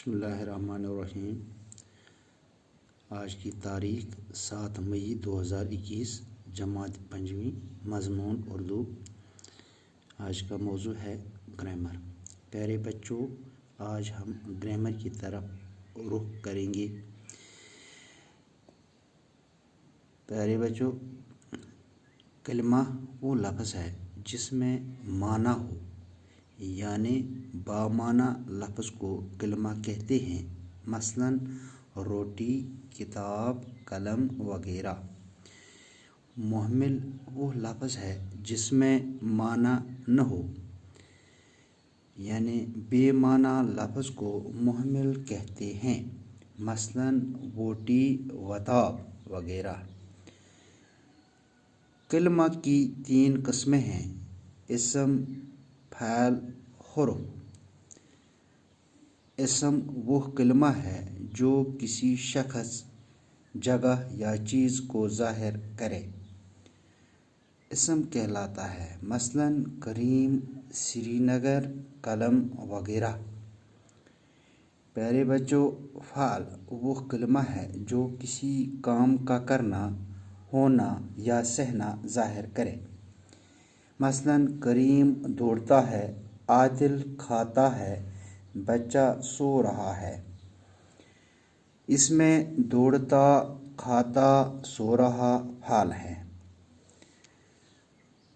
بسم اللہ الرحمن الرحیم۔ آج کی تاریخ 7 مئی 2021، جماعت پنجویں، مضمون اردو۔ آج کا موضوع ہے گرامر۔ پیارے بچوں، آج ہم گرامر کی طرف رخ کریں گے۔ پیارے بچوں، کلمہ وہ لفظ ہے جس میں معنی ہو، یعنی بامعنی لفظ کو کلمہ کہتے ہیں، مثلاً روٹی، کتاب، قلم وغیرہ۔ مہمل وہ لفظ ہے جس میں معنی نہ ہو، یعنی بے معنی لفظ کو مہمل کہتے ہیں، مثلاً بوٹی، وتاب وغیرہ۔ کلمہ کی 3 قسمیں ہیں: اسم، فعل، حرف۔ اسم وہ کلمہ ہے جو کسی شخص، جگہ یا چیز کو ظاہر کرے، اسم کہلاتا ہے، مثلاً کریم، سری نگر، قلم وغیرہ۔ پیارے بچوں، فعل وہ کلمہ ہے جو کسی کام کا کرنا، ہونا یا سہنا ظاہر کرے، مثلاً کریم دوڑتا ہے، عادل کھاتا ہے، بچہ سو رہا ہے۔ اس میں دوڑتا، کھاتا، سو رہا فعل ہے۔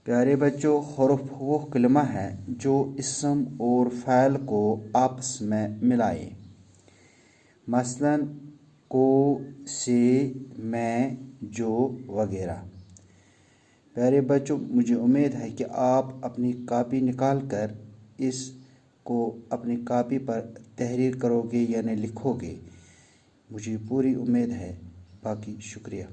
پیارے بچوں، حرف وہ کلمہ ہے جو اسم اور فعل کو آپس میں ملائے، مثلاً کو، سے، میں، جو وغیرہ۔ پیارے بچوں، مجھے امید ہے کہ آپ اپنی کاپی نکال کر اس کو اپنی کاپی پر تحریر کرو گے، یعنی لکھو گے۔ مجھے پوری امید ہے۔ باقی شکریہ۔